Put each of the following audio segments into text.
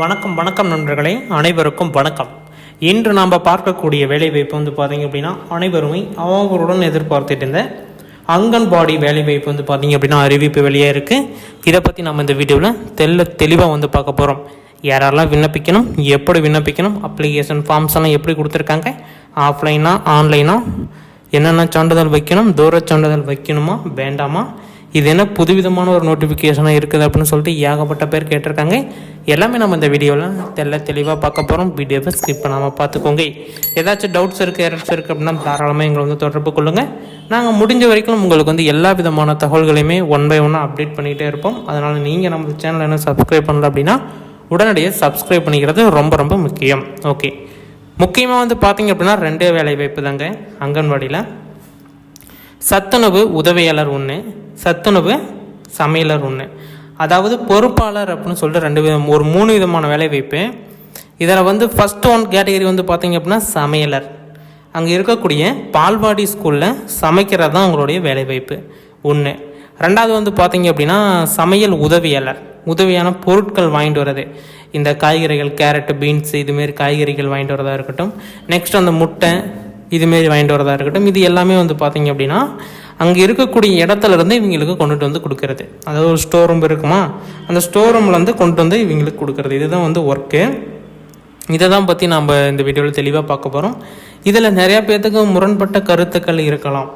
வணக்கம் வணக்கம் நண்பர்களே, அனைவருக்கும் வணக்கம். இன்று நாம் பார்க்கக்கூடிய வேலைவாய்ப்பு வந்து பார்த்தீங்க அப்படின்னா அனைவருமே அவங்களுடன் எதிர்பார்த்துட்டு இருந்த அங்கன்வாடி வேலைவாய்ப்பு வந்து பார்த்தீங்க அப்படின்னா அறிவிப்பு வெளியே இருக்குது. இதை பற்றி நம்ம இந்த வீடியோவில் தெளிவாக வந்து பார்க்க போகிறோம். யாரெல்லாம் விண்ணப்பிக்கணும், எப்படி விண்ணப்பிக்கணும், அப்ளிகேஷன் ஃபார்ம்ஸ் எல்லாம் எப்படி கொடுத்துருக்காங்க, ஆஃப்லைனா ஆன்லைனா, என்னென்ன சான்றிதழ் வைக்கணும், தூர சான்றிதழ் வைக்கணுமா வேண்டாமா, இது என்ன புதுவிதமான ஒரு நோட்டிஃபிகேஷனாக இருக்குது அப்படின்னு சொல்லிட்டு ஏகப்பட்ட பேர் கேட்டிருக்காங்க. எல்லாமே நம்ம இந்த வீடியோவில் தெளிவாக பார்க்க போகிறோம். வீடியோவை ஸ்கிப் பண்ணாமல் பார்த்துக்கோங்க. ஏதாச்சும் டவுட்ஸ் இருக்குது, எரர்ஸ் இருக்குது அப்படின்னா தாராளமாக எங்களை வந்து தொடர்பு கொள்ளுங்கள். நாங்கள் முடிஞ்ச வரைக்கும் உங்களுக்கு வந்து எல்லா விதமான தகவல்களையுமே ஒன் பை ஒன்னாக அப்டேட் பண்ணிகிட்டே இருப்போம். அதனால் நீங்கள் நம்ம சேனல் என்ன சப்ஸ்கிரைப் பண்ணல அப்படின்னா உடனடியாக சப்ஸ்கிரைப் பண்ணிக்கிறது ரொம்ப ரொம்ப முக்கியம். ஓகே, முக்கியமாக வந்து பார்த்திங்க அப்படின்னா 2 வேலைவாய்ப்பு தாங்க அங்கன்வாடியில். சத்துணவு உதவியாளர் 1, சத்துணவு சமையலர் 1. அதாவது பொறுப்பாளர் அப்படின்னு சொல்லிட்டு 2 விதம், ஒரு 3 விதமான வேலைவாய்ப்பு. இதில் வந்து ஃபஸ்ட் 1 கேட்டகரி வந்து பார்த்திங்க அப்படின்னா சமையலர். அங்கே இருக்கக்கூடிய பால்வாடி ஸ்கூலில் சமைக்கிறது தான் அவங்களுடைய வேலைவாய்ப்பு 1. 2வது வந்து பார்த்திங்க அப்படின்னா சமையல் உதவியாளர், உதவியான பொருட்கள் வாங்கிட்டு வர்றது, இந்த காய்கறிகள், கேரட்டு, பீன்ஸு, இதுமாரி காய்கறிகள் வாங்கிட்டு வரதாக இருக்கட்டும், நெக்ஸ்ட் அந்த முட்டை இதுமாரி வாங்கிட்டு வரதாக இருக்கட்டும், இது எல்லாமே வந்து பார்த்திங்க அப்படின்னா அங்கே இருக்கக்கூடிய இடத்துலேருந்து இவங்களுக்கு கொண்டுட்டு வந்து கொடுக்கறது. அதாவது ஒரு ஸ்டோர் ரூம் இருக்குமா, அந்த ஸ்டோர் ரூம்லேருந்து கொண்டு வந்து இவங்களுக்கு கொடுக்குறது. இதுதான் வந்து ஒர்க்கு. இதை தான் பற்றி நம்ம இந்த வீடியோவில் தெளிவாக பார்க்க போகிறோம். இதில் நிறையா பேர்த்துக்கு முரண்பட்ட கருத்துக்கள் இருக்கலாம்.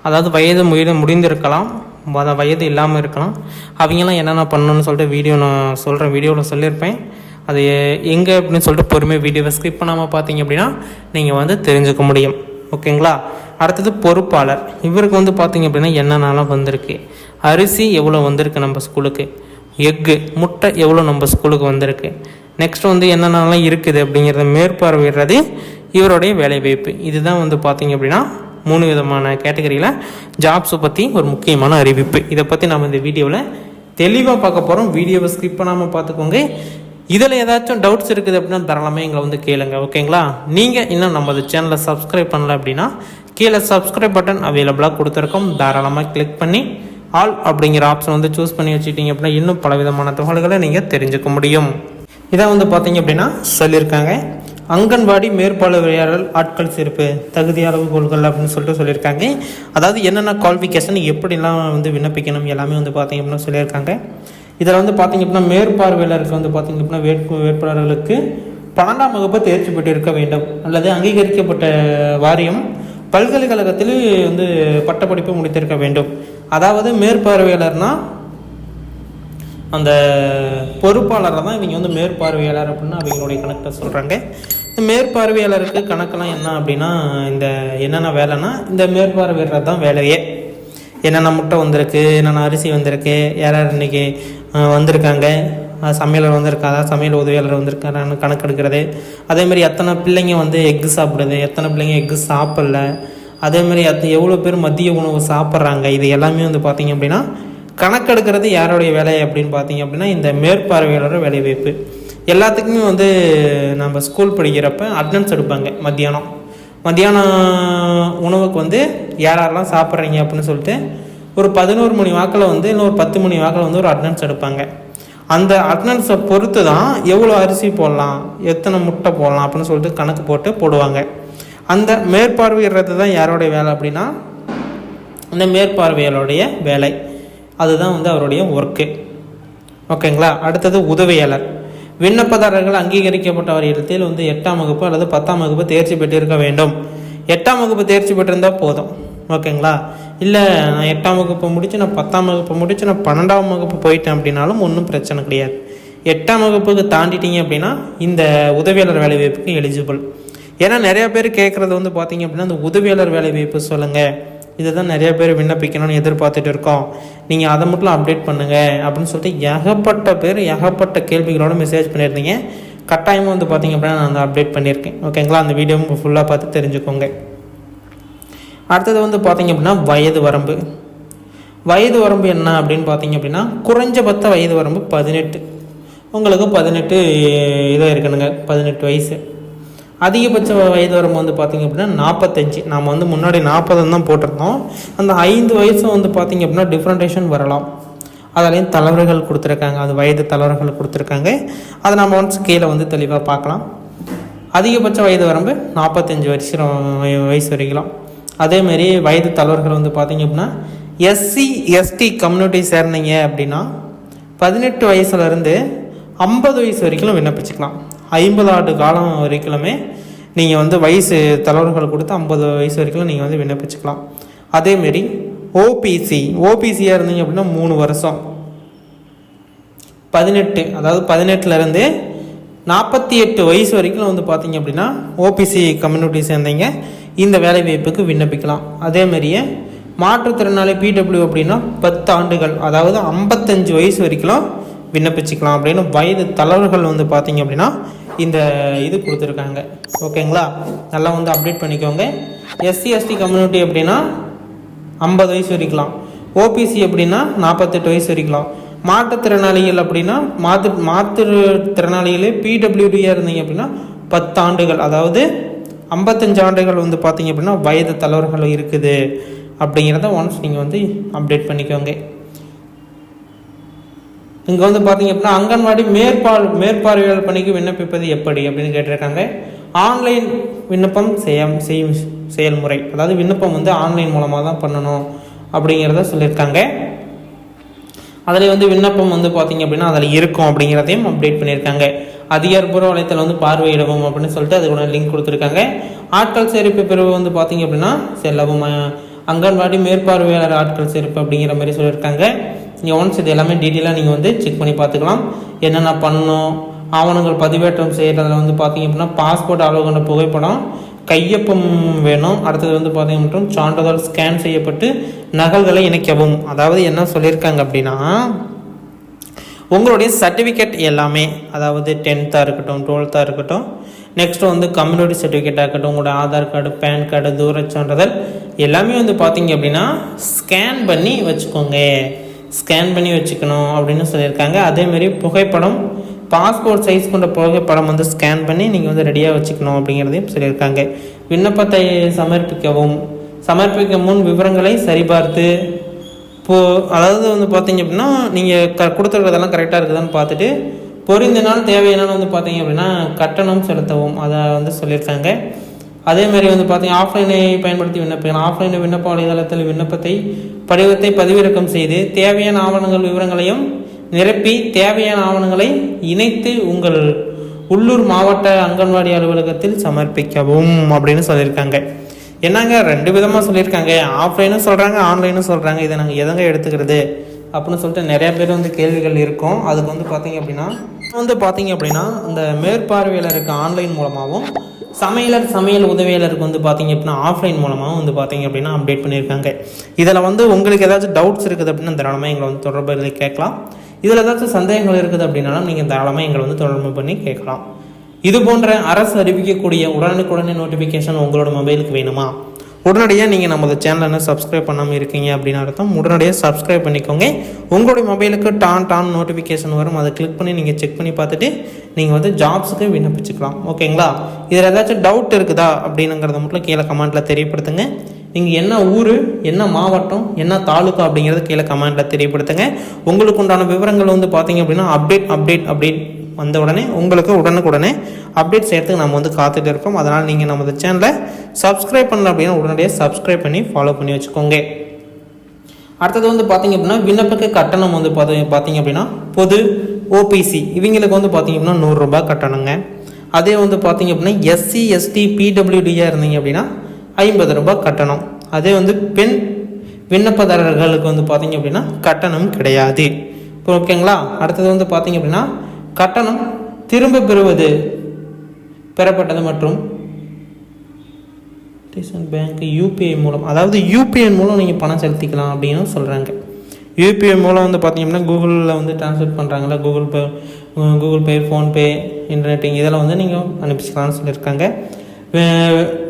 அதாவது வயது முடிந்திருக்கலாம், வயது இல்லாமல் இருக்கலாம். அவங்கெல்லாம் என்னென்ன பண்ணணும்னு சொல்லிட்டு நான் சொல்கிறேன், வீடியோவில் சொல்லியிருப்பேன். அது எங்கே அப்படின்னு சொல்லிட்டு பொறுமையாக வீடியோவை ஸ்கிப் பண்ணாமல் பார்த்தீங்க அப்படின்னா நீங்கள் வந்து தெரிஞ்சுக்க முடியும். ஓகேங்களா? அடுத்தது பொறுப்பாளர். இவருக்கு வந்து பார்த்திங்க அப்படின்னா என்னென்னலாம் வந்திருக்கு, அரிசி எவ்வளோ வந்திருக்கு நம்ம ஸ்கூலுக்கு, எக்கு முட்டை எவ்வளோ நம்ம ஸ்கூலுக்கு வந்திருக்கு, நெக்ஸ்ட் வந்து என்னென்னலாம் இருக்குது அப்படிங்கிறத மேற்பார்வையிடுறது இவருடைய வேலைவாய்ப்பு. இதுதான் வந்து பார்த்திங்க அப்படின்னா 3 விதமான கேட்டகரியில் ஜாப்ஸை பற்றி ஒரு முக்கியமான அறிவிப்பு. இதை பற்றி நம்ம இந்த வீடியோவில் தெளிவாக பார்க்க போகிறோம். வீடியோவை ஸ்கிப் பண்ணாமல் பார்த்துக்கோங்க. இதில் ஏதாச்சும் டவுட்ஸ் இருக்குது அப்படின்னா தாராளமாக எங்களை வந்து கேளுங்க. ஓகேங்களா? நீங்கள் இன்னும் நம்ம சேனலை சப்ஸ்கிரைப் பண்ணல அப்படின்னா கீழே சப்ஸ்கிரைப் பட்டன் அவைலபிளாக கொடுத்துருக்கோம். தாராளமாக கிளிக் பண்ணி ஆல் அப்படிங்கிற ஆப்ஷன் வந்து சூஸ் பண்ணி வச்சுக்கிட்டீங்க அப்படின்னா இன்னும் பல விதமான தகவல்களை நீங்கள் தெரிஞ்சுக்க முடியும். இதை வந்து பார்த்தீங்க அப்படின்னா சொல்லியிருக்காங்க, அங்கன்வாடி மேற்பார்வையாளர் ஆட்கள் சேர்ப்பு தகுதி அளவுகோல்கள் அப்படின்னு சொல்லிட்டு சொல்லியிருக்காங்க. அதாவது என்னென்ன குவாலிஃபிகேஷன், எப்படிலாம் வந்து விண்ணப்பிக்கணும் எல்லாமே வந்து பார்த்திங்க அப்படின்னா சொல்லியிருக்காங்க. இதில் வந்து பார்த்திங்க அப்படின்னா மேற்பார்வையாளருக்கு வந்து பார்த்திங்க அப்படின்னா வேட்பாளர்களுக்கு 12ஆம் வகுப்பு தேர்ச்சி பெற்று இருக்க வேண்டும் அல்லது அங்கீகரிக்கப்பட்ட வாரியம் பல்கலைக்கழகத்தில் வந்து பட்டப்படிப்பு முடித்திருக்க வேண்டும். அதாவது மேற்பார்வையாளர்னால் அந்த பொறுப்பாளரை தான் இவங்க வந்து மேற்பார்வையாளர் அப்படின்னு அவங்களுடைய கணக்கை சொல்கிறாங்க. இந்த மேற்பார்வையாளருக்கு கணக்கெல்லாம் என்ன அப்படின்னா, இந்த என்னென்ன வேலைன்னா இந்த மேற்பார்வையாளர் தான் வேலையே. என்னென்ன முட்டை வந்திருக்கு, என்னென்ன அரிசி வந்திருக்கு, யார் யார் இன்றைக்கி வந்திருக்காங்க, சமையலர் வந்திருக்காதா, சமையல் உதவியாளர் வந்திருக்காரான்னு கணக்கெடுக்கிறது. அதேமாதிரி எத்தனை பிள்ளைங்க வந்து எக்கு சாப்பிடுது, எத்தனை பிள்ளைங்க எக்கு சாப்பிடல, அதேமாதிரி எவ்வளோ பேர் மதிய உணவு சாப்பிட்றாங்க, இது எல்லாமே வந்து பார்த்திங்க அப்படின்னா கணக்கெடுக்கிறது யாருடைய வேலை அப்படின்னு பார்த்திங்க அப்படின்னா இந்த மேற்பார்வையாளர் வேலைவாய்ப்பு. எல்லாத்துக்குமே வந்து நம்ம ஸ்கூல் படிக்கிறப்ப அட்டெண்டன்ஸ் எடுப்பாங்க. மத்தியானம் உணவுக்கு வந்து யாரெல்லாம் சாப்பிட்றீங்க அப்படின்னு சொல்லிட்டு ஒரு 11 மணி வாக்கில் வந்து இல்லை ஒரு 10 மணி வாக்கில் வந்து ஒரு அட்டெண்டன்ஸ் எடுப்பாங்க. அந்த அட்டெண்டன்ஸை பொறுத்து தான் எவ்வளோ அரிசி போடலாம், எத்தனை முட்டை போடலாம் அப்படின்னு சொல்லிட்டு கணக்கு போட்டு போடுவாங்க. அந்த மேற்பார்வையிடுறது தான் யாரோடைய வேலை அப்படின்னா இந்த மேற்பார்வையாளருடைய வேலை. அதுதான் வந்து அவருடைய ஒர்க்கு. ஓகேங்களா? அடுத்தது உதவியாளர். விண்ணப்பதாரர்கள் அங்கீகரிக்கப்பட்ட இடத்தில் வந்து 8ஆம் வகுப்பு அல்லது 10ஆம் வகுப்பு தேர்ச்சி பெற்றிருக்க வேண்டும். 8ஆம் வகுப்பு தேர்ச்சி பெற்றிருந்தால் போதும். ஓகேங்களா? இல்லை நான் 8ஆம் வகுப்பு முடித்து நான் 10ஆம் வகுப்பு முடித்து நான் 12ஆம் வகுப்பு போயிட்டேன் அப்படின்னாலும் ஒன்றும் பிரச்சனை கிடையாது. 8ஆம் வகுப்புக்கு தாண்டிட்டீங்க அப்படின்னா இந்த உதவியாளர் வேலைவாய்ப்புக்கு எலிஜிபிள். ஏன்னா நிறையா பேர் கேட்குறது வந்து பார்த்திங்க அப்படின்னா இந்த உதவியாளர் வேலைவாய்ப்பு சொல்லுங்கள், இதை தான் நிறைய பேர் விண்ணப்பிக்கணும்னு எதிர்பார்த்துட்டு இருக்கோம், நீங்கள் அதை மட்டும் அப்டேட் பண்ணுங்கள் அப்படின்னு சொல்லிட்டு ஏகப்பட்ட பேர் ஏகப்பட்ட கேள்விகளோடு மெசேஜ் பண்ணியிருந்தீங்க. கட்டாயமாக வந்து பார்த்திங்க அப்படின்னா நான் வந்து அப்டேட் பண்ணியிருக்கேன். ஓகேங்களா? அந்த வீடியோவும் ஃபுல்லாக பார்த்து தெரிஞ்சுக்கோங்க. அடுத்தது வந்து பார்த்திங்க அப்படின்னா வயது வரம்பு என்ன அப்படின்னு பார்த்திங்க அப்படின்னா குறைஞ்சபட்ச வயது வரம்பு 18. உங்களுக்கு 18 இதாக இருக்கணுங்க, 18 வயசு. அதிகபட்ச வயது வரம்பு வந்து பார்த்திங்க அப்படின்னா 45. நாம் வந்து முன்னாடி 40 தான் போட்டிருந்தோம். அந்த 5 வயசு வந்து பார்த்திங்க அப்படின்னா டிஃப்ரெண்டேஷன் வரலாம். அதுலேயும் தளர்வுகள் கொடுத்துருக்காங்க, அது வயது தளர்வுகள் கொடுத்துருக்காங்க. அதை நம்ம ஒன்ஸ் கீழே வந்து தெளிவாக பார்க்கலாம். அதிகபட்ச வயது வரம்பு 45 வயசு வரைக்கும். அதேமாரி வயது தளர்வுகள் வந்து பார்த்திங்க அப்படின்னா எஸ்சி எஸ்டி கம்யூனிட்டி சேர்ந்தீங்க அப்படின்னா 18 வயசுலேருந்து 50 வயசு வரைக்கும் விண்ணப்பிச்சுக்கலாம். 50 ஆண்டு காலம் வரைக்குமே நீங்கள் வந்து வயசு தளர்வுகள் கொடுத்து 50 வயசு வரைக்கும் நீங்கள் வந்து விண்ணப்பிச்சுக்கலாம். அதேமாரி ஓபிசியாக இருந்தீங்க அப்படின்னா 3 வருஷம் 18 48 வயசு வரைக்கும் வந்து பார்த்தீங்க அப்படின்னா ஓபிசி கம்யூனிட்டி சேர்ந்தீங்க இந்த வேலை வாய்ப்புக்கு விண்ணப்பிக்கலாம். அதேமாரியே மாற்றுத்திறனாளி பிடபிள்யூ அப்படின்னா 10 ஆண்டுகள், அதாவது 55 வயசு வரைக்கும் விண்ணப்பிச்சுக்கலாம் அப்படின்னு வயது தளர்வுகள் வந்து பார்த்தீங்க அப்படின்னா இந்த இது கொடுத்துருக்காங்க. ஓகேங்களா, நல்லா வந்து அப்டேட் பண்ணிக்கோங்க. எஸ்சி எஸ்டி கம்யூனிட்டி அப்படின்னா 50 வயசு வரைக்கலாம், ஓபிசி அப்படின்னா 48 வயசு வரைக்கலாம், மாற்றுத்திறனாளிகள் அப்படின்னா மாற்றுத்திறனாளிகளே பிடபிள்யூடியாக இருந்தீங்க அப்படின்னா 10 ஆண்டுகள், அதாவது 55 ஆண்டுகள் வந்து பார்த்தீங்க அப்படின்னா வயது தளர்வுகள் இருக்குது அப்படிங்கிறத ஒன்ஸ் நீங்கள் வந்து அப்டேட் பண்ணிக்கோங்க. இங்கே வந்து பார்த்தீங்க அப்படின்னா அங்கன்வாடி மேற்பார்வையாளர் பணிக்கு விண்ணப்பிப்பது எப்படி அப்படின்னு கேட்டிருக்காங்க. ஆன்லைன் விண்ணப்பம் செய்யும் செயல்முறை, அதாவது விண்ணப்பம் வந்து ஆன்லைன் மூலமாக தான் பண்ணணும் அப்படிங்கிறத சொல்லியிருக்காங்க. அதில் வந்து விண்ணப்பம் வந்து பார்த்தீங்க அப்படின்னா அதில் இருக்கும் அப்படிங்கிறதையும் அப்டேட் பண்ணியிருக்காங்க. அதிகாரப்பூர்வ வலைத்தளம் வந்து பார்வையிடவும் அப்படின்னு சொல்லிட்டு அதுக்கு லிங்க் கொடுத்துருக்காங்க. ஆட்கள் சேர்ப்பு பிரிவு வந்து பார்த்தீங்க அப்படின்னா செல்லவும் அங்கன்வாடி மேற்பார்வையாளர் ஆட்கள் சேர்ப்பு அப்படிங்கிற மாதிரி சொல்லியிருக்காங்க. நீங்கள் ஒன்ஸ் இது எல்லாமே டீட்டெயிலாக நீங்கள் வந்து செக் பண்ணி பார்த்துக்கலாம். என்னென்ன பண்ணணும், ஆவணங்கள் பதிவேற்றம் செய்கிறதுல வந்து பார்த்தீங்க அப்படின்னா பாஸ்போர்ட் அளவு கொண்ட புகைப்படம், கையொப்பம் வேணும். அடுத்தது வந்து பார்த்தீங்க மற்றும் சான்றிதழ் ஸ்கேன் செய்யப்பட்டு நகல்களை இணைக்கவும். அதாவது என்ன சொல்லியிருக்காங்க அப்படின்னா உங்களுடைய சர்டிஃபிகேட் எல்லாமே, அதாவது 10th இருக்கட்டும் 12th இருக்கட்டும், நெக்ஸ்ட்டு வந்து கம்யூனிட்டி சர்டிஃபிகேட்டாக இருக்கட்டும், உங்களோட ஆதார் கார்டு, பேன் கார்டு, தூர சான்றிதழ் எல்லாமே வந்து பார்த்தீங்க அப்படின்னா ஸ்கேன் பண்ணி வச்சுக்கணும் அப்படின்னு சொல்லியிருக்காங்க. அதேமாரி புகைப்படம், பாஸ்போர்ட் சைஸ் கொண்ட புகைப்படம் வந்து ஸ்கேன் பண்ணி நீங்கள் வந்து ரெடியாக வச்சுக்கணும் அப்படிங்கிறதையும் சொல்லியிருக்காங்க. விண்ணப்பத்தை சமர்ப்பிக்கும் முன் விவரங்களை சரிபார்த்து அதாவது வந்து பார்த்தீங்க அப்படின்னா நீங்கள் கொடுத்துருக்கிறதெல்லாம் கரெக்டாக இருக்குதான்னு பார்த்துட்டு பொருந்தினால் தேவையான வந்து பார்த்தீங்க அப்படின்னா கட்டணம் செலுத்தவும் அதை வந்து சொல்லியிருக்காங்க. அதேமாதிரி வந்து பார்த்தீங்கன்னா ஆஃப்லைனை பயன்படுத்தி விண்ணப்பிக்கலாம். ஆஃப்லைன் விண்ணப்ப வலைதளத்தில் படிவத்தை பதிவிறக்கம் செய்து தேவையான ஆவணங்கள் விவரங்களையும் நிரப்பி தேவையான ஆவணங்களை இணைத்து உங்கள் உள்ளூர் மாவட்ட அங்கன்வாடி அலுவலகத்தில் சமர்ப்பிக்கவும் அப்படின்னு சொல்லியிருக்காங்க. என்னங்க 2 விதமாக சொல்லியிருக்காங்க, ஆஃப்லைனும் சொல்கிறாங்க ஆன்லைனும் சொல்கிறாங்க, இதை நாங்கள் எதங்க எடுத்துக்கிறது அப்படின்னு சொல்லிட்டு நிறையா பேர் வந்து கேள்விகள் இருக்கும். அதுக்கு வந்து பார்த்தீங்க அப்படின்னா இந்த மேற்பார்வையாளருக்கு ஆன்லைன் மூலமாகவும் சமையல் உதவியாளருக்கு வந்து பார்த்தீங்க அப்படின்னா ஆஃப்லைன் மூலமாகவும் வந்து பார்த்தீங்க அப்படின்னா அப்டேட் பண்ணியிருக்காங்க. இதில் வந்து உங்களுக்கு ஏதாச்சும் டவுட்ஸ் இருக்குது அப்படின்னா தாராளமாக எங்களை வந்து தொடர்பு கேட்கலாம். இதில் ஏதாச்சும் சந்தேகங்கள் இருக்குது அப்படின்னாலும் நீங்கள் தாராளமாக எங்களை வந்து தொடர்பு பண்ணி கேட்கலாம். இது போன்ற அரசு அறிவிக்கக்கூடிய உடனுக்குடனே நோட்டிஃபிகேஷன் உங்களோட மொபைலுக்கு வேணுமா? உடனடியாக நீங்கள் நமது சேனலை சப்ஸ்கிரைப் பண்ணாமல் இருக்கீங்க அப்படின்னு அர்த்தம். உடனடியாக சப்ஸ்கிரைப் பண்ணிக்கோங்க. உங்களுடைய மொபைலுக்கு டான் நோட்டிஃபிகேஷன் வரும், அதை கிளிக் பண்ணி நீங்கள் செக் பண்ணி பார்த்துட்டு நீங்கள் வந்து ஜாப்ஸுக்கு விண்ணப்பிச்சுக்கலாம். ஓகேங்களா? இதில் ஏதாச்சும் டவுட் இருக்குதா அப்படிங்கிறத மட்டும் கீழே கமெண்ட்டில் தெரியப்படுத்துங்க. நீங்கள் என்ன ஊர், என்ன மாவட்டம், என்ன தாலுக்கா அப்படிங்கிறத கீழே கமெண்ட்டில் தெரியப்படுத்துங்க. உங்களுக்கு உண்டான விவரங்கள் வந்து பார்த்தீங்க அப்படின்னா அப்டேட் வந்த உடனே உங்களுக்கு உடனுக்குடனே அப்டேட் செய்யறதுக்கு நம்ம வந்து காத்துட்டு இருக்கோம். அதனால் நீங்கள் நமது சேனலை சப்ஸ்கிரைப் பண்ணல அப்படின்னா உடனடியாக சப்ஸ்கிரைப் பண்ணி ஃபாலோ பண்ணி வச்சுக்கோங்க. அடுத்தது வந்து பார்த்தீங்க அப்படின்னா விண்ணப்பக்க கட்டணம் வந்து பார்த்தீங்க அப்படின்னா பொது ஓபிசி இவங்களுக்கு வந்து பார்த்தீங்க அப்படின்னா 100 ரூபாய் கட்டணுங்க. அதே வந்து பார்த்தீங்க அப்படின்னா எஸ்சி எஸ்டி பிடபிள்யூடியாக இருந்தீங்க அப்படின்னா 50 ரூபாய் கட்டணம். அதே வந்து பெண் விண்ணப்பதாரர்களுக்கு வந்து பார்த்தீங்க அப்படின்னா கட்டணம் கிடையாது. இப்போ ஓகேங்களா? அடுத்தது வந்து பார்த்தீங்க அப்படின்னா கட்டணம் திரும்ப பெறப்பட்டது மற்றும் பேங்க் யூபிஐ மூலம், அதாவது யூபிஐ மூலம் நீங்கள் பணம் செலுத்திக்கலாம் அப்படின்னு சொல்கிறாங்க. யூபிஐ மூலம் வந்து பார்த்தீங்கன்னா கூகுளில் வந்து ட்ரான்ஸ்ஃபர் பண்ணுறாங்களா, கூகுள் பே, ஃபோன்பே, இன்டர்நெட்டிங் இதெல்லாம் வந்து நீங்கள் அனுப்பிச்சிக்கலாம்னு சொல்லியிருக்காங்க.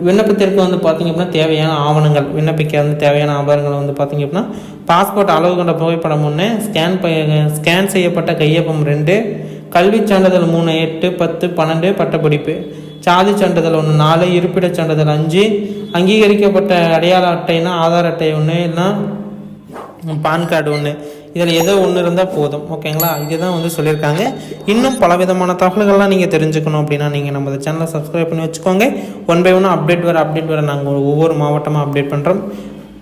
விண்ணப்பத்திற்கு வந்து பார்த்திங்க அப்படின்னா தேவையான ஆவணங்கள், விண்ணப்பிக்க வந்து தேவையான ஆவணங்கள் வந்து பார்த்திங்க அப்படின்னா பாஸ்போர்ட் அளவு கொண்ட புகைப்படம் 1, ஸ்கேன் செய்யப்பட்ட கையொப்பம் 2, கல்வி சான்றிதழ் 3, 8, 10, 12 பட்டப்படிப்பு, சாதி சான்றிதழ் 1, 4, இருப்பிடச் சான்றிதழ் 5, அங்கீகரிக்கப்பட்ட அடையாள அட்டைனா ஆதார் அட்டை 1, இல்லைனா பான் கார்டு 1, இதில் ஏதோ ஒன்று இருந்தால் போதும். ஓகேங்களா, இதுதான் வந்து சொல்லியிருக்காங்க. இன்னும் பலவிதமான தகவல்கள்லாம் நீங்கள் தெரிஞ்சுக்கணும் அப்படின்னா நீங்கள் நம்ம சேனலை சப்ஸ்கிரைப் பண்ணி வச்சுக்கோங்க. ஒன் பை ஒன்னாக அப்டேட் வர நாங்கள் ஒவ்வொரு மாவட்டமாக அப்டேட் பண்ணுறோம்.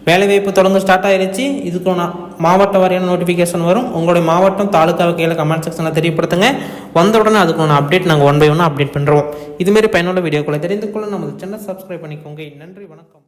வேலைவாய்ப்பு தொடர்ந்து ஸ்டார்ட் ஆகிடுச்சு. இதுக்கு மாவட்ட வாரியான நோட்டிஃபிகேஷன் வரும். உங்களுடைய மாவட்டம் தாலுக்காவை கீழே கமெண்ட் செக்ஷனில் தெரியப்படுத்துங்க. வந்த உடனே அதுக்கான அப்டேட் நாங்கள் ஒன் பை ஒன்னாக அப்டேட் பண்ணுறோம். இதுமாரி பயனுள்ள வீடியோக்களை தெரிந்து கொள்ள நம்ம சேனலை சப்ஸ்கிரைப் பண்ணிக்கோங்க. நன்றி, வணக்கம்.